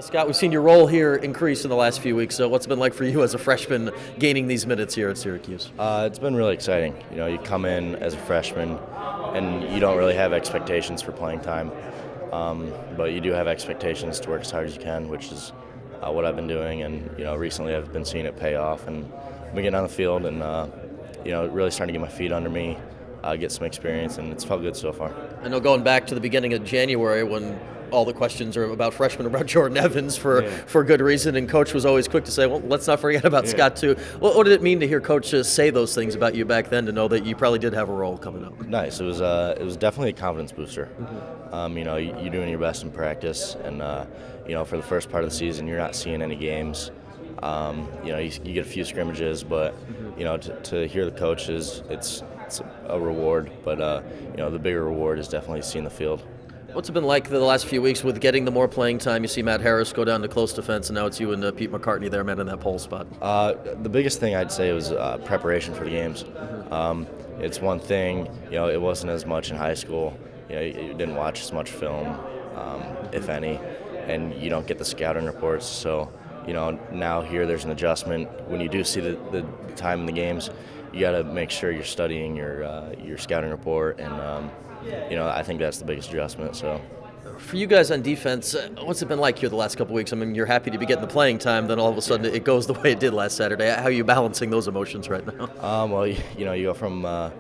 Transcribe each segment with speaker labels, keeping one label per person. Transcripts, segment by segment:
Speaker 1: Scott, we've seen your role here increase in the last few weeks. So what's it been like for you as a freshman gaining these minutes here at Syracuse?
Speaker 2: It's been really exciting. You come in as a freshman, and you don't really have expectations for playing time, but you do have expectations to work as hard as you can, which is what I've been doing. And recently I've been seeing it pay off, and I've been getting on the field, and really starting to get my feet under me, get some experience, and it's felt good so far.
Speaker 1: I know going back to the beginning of January when all the questions are about freshmen, about Jordan Evans for good reason, and Coach was always quick to say, well, let's not forget about Scott too. What did it mean to hear Coach say those things about you back then, to know that you probably did have a role coming up?
Speaker 2: Nice. It was definitely a confidence booster. You're doing your best in practice, and for the first part of the season, you're not seeing any games. You get a few scrimmages, but to hear the coaches, it's a reward. But the bigger reward is definitely seeing the field.
Speaker 1: What's it been like the last few weeks with getting the more playing time? You see Matt Harris go down to close defense, and now it's you and Pete McCartney there, man, in that pole spot.
Speaker 2: The biggest thing I'd say was preparation for the games. It's one thing, it wasn't as much in high school. You didn't watch as much film, if any, and you don't get the scouting reports. So, now here there's an adjustment. When you do see the time in the games, you got to make sure you're studying your scouting report, and I think that's the biggest adjustment. So,
Speaker 1: for you guys on defense, what's it been like here the last couple of weeks? I mean, you're happy to be getting the playing time, then all of a sudden it goes the way it did last Saturday. How are you balancing those emotions right now?
Speaker 2: Well, you go from the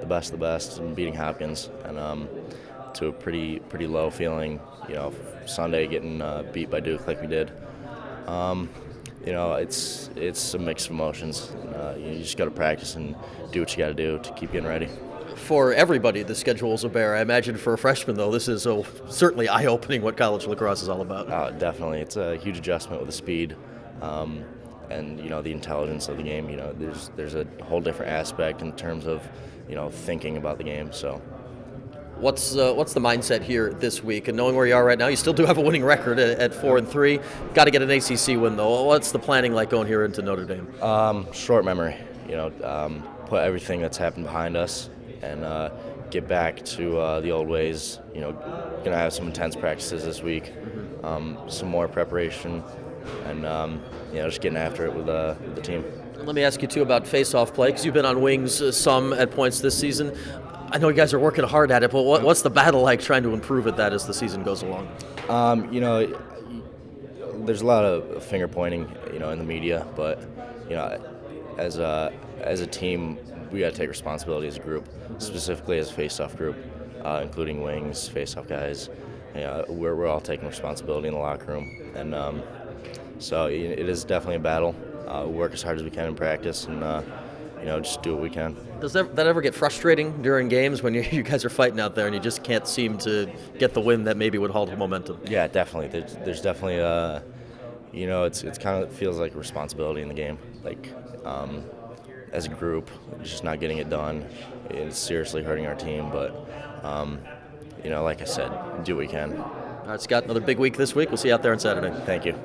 Speaker 2: best of the best and beating Hopkins, and to a pretty low feeling. Sunday getting beat by Duke like we did. It's a mix of emotions. You just got to practice and do what you got to do to keep getting ready.
Speaker 1: For everybody, the schedule's a bear. I imagine for a freshman, though, this is certainly eye-opening what college lacrosse is all about.
Speaker 2: Definitely. It's a huge adjustment with the speed and, the intelligence of the game. There's a whole different aspect in terms of, thinking about the game. So,
Speaker 1: What's the mindset here this week? And knowing where you are right now, you still do have a winning record at 4-3. Got to get an ACC win, though. What's the planning like going here into Notre Dame?
Speaker 2: Short memory. Put everything that's happened behind us and get back to the old ways. Gonna have some intense practices this week, some more preparation, and just getting after it with the team.
Speaker 1: Let me ask you too about face-off play, because you've been on wings some at points this season. I know you guys are working hard at it, but what's the battle like trying to improve at that as the season goes along?
Speaker 2: There's a lot of finger pointing, in the media, but as a team, we got to take responsibility as a group, specifically as a face-off group, including wings, face-off guys. We're all taking responsibility in the locker room, and so it is definitely a battle. We work as hard as we can in practice, and just do what we can.
Speaker 1: Does that ever get frustrating during games when you guys are fighting out there and you just can't seem to get the win that maybe would hold momentum?
Speaker 2: Yeah, definitely. There's definitely it's kind of feels like a responsibility in the game. Like as a group, just not getting it done. It's seriously hurting our team, but like I said, do what we can.
Speaker 1: All right, Scott, another big week this week. We'll see you out there on Saturday.
Speaker 2: Thank you.